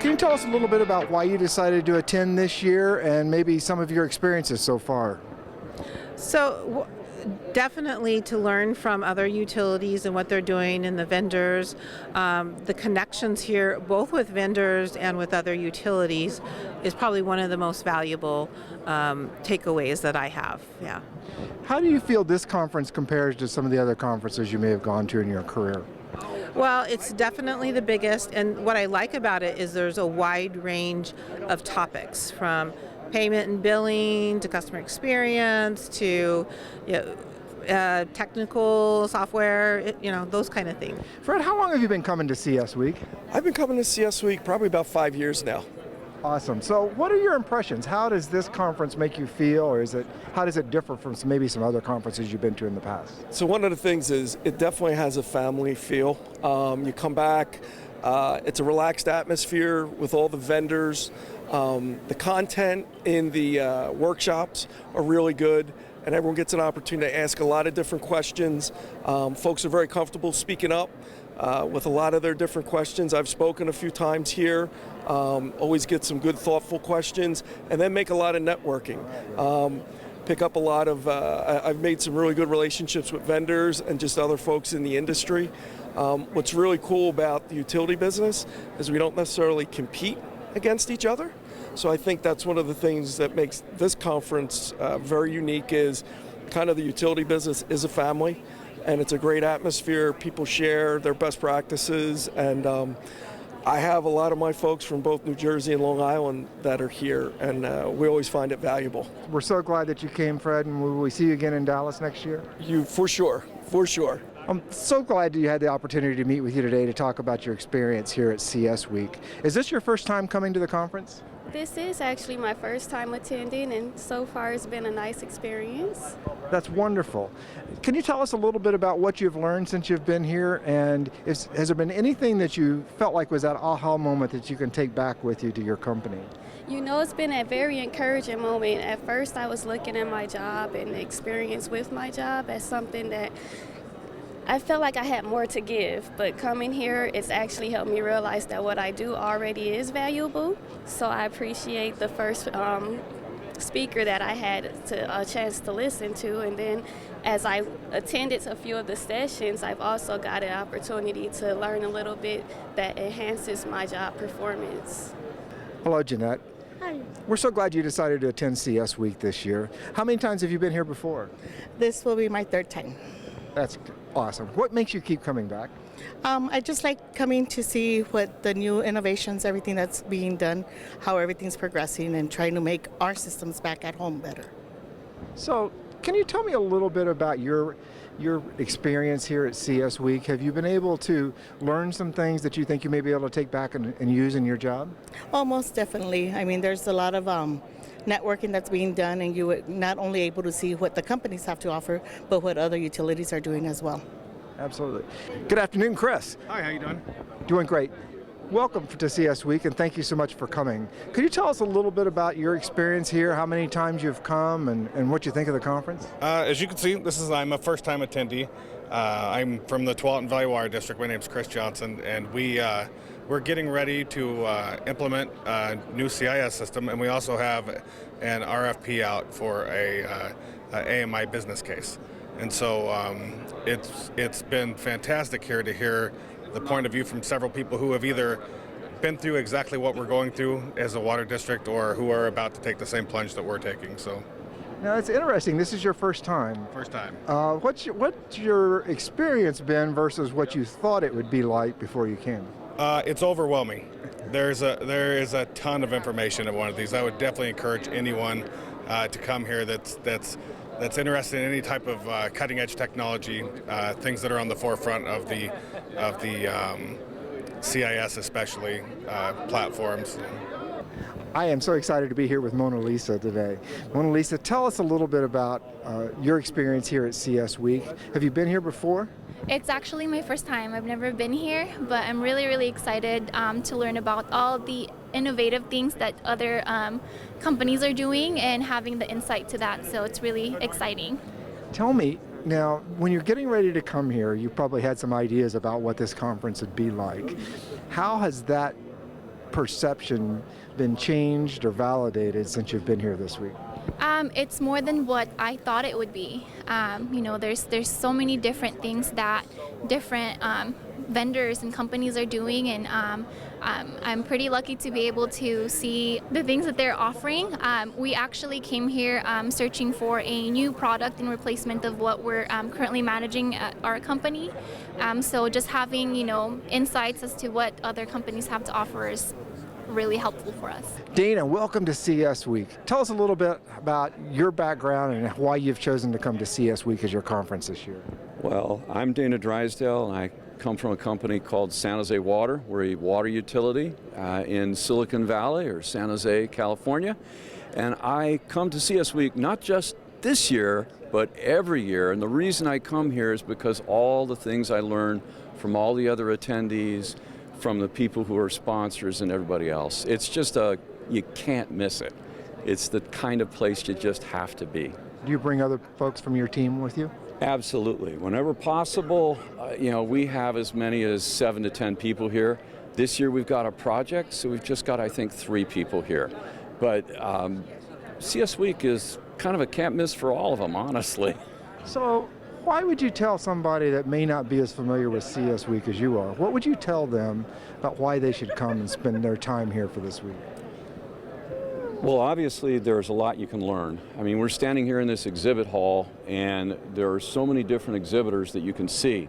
Can you tell us a little bit about why you decided to attend this year and maybe some of your experiences so far? So definitely to learn from other utilities and what they're doing and the vendors. The connections here, both with vendors and with other utilities, is probably one of the most valuable takeaways that I have. Yeah. How do you feel this conference compares to some of the other conferences you may have gone to in your career? Well, it's definitely the biggest, and what I like about it is there's a wide range of topics, from payment and billing to customer experience to technical software, those kind of things. Fred, how long have you been coming to CS Week? I've been coming to CS Week probably about 5 years now. Awesome. So what are your impressions? How does this conference make you feel, or how does it differ from maybe some other conferences you've been to in the past? So one of the things is it definitely has a family feel. You come back, it's a relaxed atmosphere with all the vendors. The content in the workshops are really good, and everyone gets an opportunity to ask a lot of different questions. Folks are very comfortable speaking up with a lot of their different questions. I've spoken a few times here. Always get some good, thoughtful questions, and then make a lot of networking. Pick up a lot of, I've made some really good relationships with vendors and just other folks in the industry. What's really cool about the utility business is we don't necessarily compete against each other. So I think that's one of the things that makes this conference very unique, is kind of the utility business is a family, and it's a great atmosphere. People share their best practices, and I have a lot of my folks from both New Jersey and Long Island that are here, and we always find it valuable. We're so glad that you came, Fred, and will we see you again in Dallas next year? For sure, for sure. I'm so glad you had the opportunity to meet with you today to talk about your experience here at CS Week. Is this your first time coming to the conference? This is actually my first time attending, and so far it's been a nice experience. That's wonderful. Can you tell us a little bit about what you've learned since you've been here, and has there been anything that you felt like was that aha moment that you can take back with you to your company? You know, it's been a very encouraging moment. At first I was looking at my job and the experience with my job as something that I felt like I had more to give, but coming here, it's actually helped me realize that what I do already is valuable. So I appreciate the first speaker that I had a chance to listen to, and then as I attended a few of the sessions, I've also got an opportunity to learn a little bit that enhances my job performance. Hello, Jeanette. Hi. We're so glad you decided to attend CS Week this year. How many times have you been here before? This will be my third time. That's awesome. What makes you keep coming back? I just like coming to see what the new innovations, everything that's being done, how everything's progressing, and trying to make our systems back at home better. So, can you tell me a little bit about your experience here at CS Week? Have you been able to learn some things that you think you may be able to take back and use in your job? Oh, most definitely. I mean, there's a lot of networking that's being done, and you are not only able to see what the companies have to offer, but what other utilities are doing as well. Absolutely. Good afternoon, Chris. Hi, how you doing? Doing great. Welcome to CS Week, and thank you so much for coming. Could you tell us a little bit about your experience here, how many times you've come, and what you think of the conference? As you can see, I'm a first-time attendee. I'm from the Tualatin Valley Water District. My name's Chris Johnson, and we're getting ready to implement a new CIS system, and we also have an RFP out for a AMI business case. And so it's been fantastic here to hear the point of view from several people who have either been through exactly what we're going through as a water district, or who are about to take the same plunge that we're taking. So. Now, it's interesting. This is your first time. First time. What's your experience been versus what you thought it would be like before you came? It's overwhelming. There is a ton of information in one of these. I would definitely encourage anyone to come here that's interested in any type of cutting-edge technology, things that are on the forefront of the CIS, especially platforms. I am so excited to be here with Mona Lisa today. Mona Lisa, tell us a little bit about your experience here at CS Week. Have you been here before? It's actually my first time. I've never been here, but I'm really, really excited to learn about all the innovative things that other companies are doing and having the insight to that. So it's really exciting. Tell me, now, when you're getting ready to come here, you probably had some ideas about what this conference would be like. How has that perception been changed or validated since you've been here this week? It's more than what I thought it would be. There's so many different things that different vendors and companies are doing, and I'm pretty lucky to be able to see the things that they're offering. We actually came here searching for a new product in replacement of what we're currently managing at our company. So just having insights as to what other companies have to offer is really helpful for us. Dana, welcome to CS Week. Tell us a little bit about your background and why you've chosen to come to CS Week as your conference this year. Well, I'm Dana Drysdale, and I come from a company called San Jose Water. We're a water utility in Silicon Valley, or San Jose, California. And I come to CS Week not just this year, but every year. And the reason I come here is because all the things I learn from all the other attendees, from the people who are sponsors and everybody else. It's just you can't miss it. It's the kind of place you just have to be. Do you bring other folks from your team with you? Absolutely. Whenever possible, we have as many as 7 to 10 people here. This year we've got a project, so we've just got, I think, 3 people here. But CS Week is kind of a can't miss for all of them, honestly. So why would you tell somebody that may not be as familiar with CS Week as you are? What would you tell them about why they should come and spend their time here for this week? Well, obviously there's a lot you can learn. I mean, we're standing here in this exhibit hall, and there are so many different exhibitors that you can see.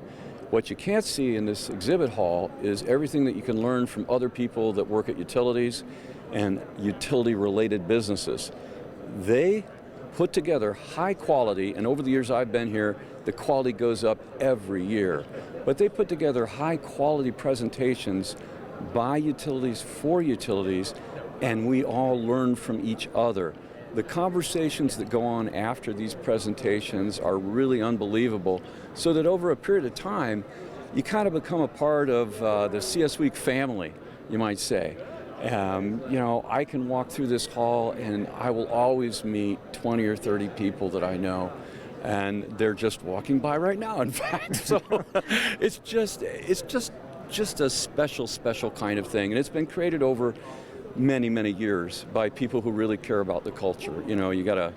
What you can't see in this exhibit hall is everything that you can learn from other people that work at utilities and utility-related businesses. They put together high quality, and over the years I've been here, the quality goes up every year. But they put together high quality presentations by utilities for utilities, and we all learn from each other. The conversations that go on after these presentations are really unbelievable, so that over a period of time, you kind of become a part of the CS Week family, you might say. I can walk through this hall and I will always meet 20 or 30 people that I know, and they're just walking by right now, in fact. So it's just a special kind of thing, and it's been created over many years by people who really care about the culture. You got to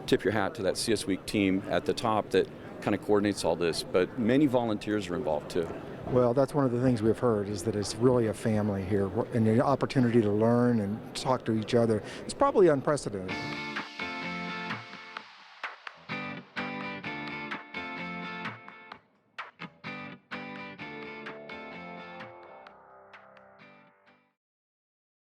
tip your hat to that CS Week team at the top that kind of coordinates all this, but many volunteers are involved too. Well, that's one of the things we've heard, is that it's really a family here, and the opportunity to learn and talk to each other is probably unprecedented.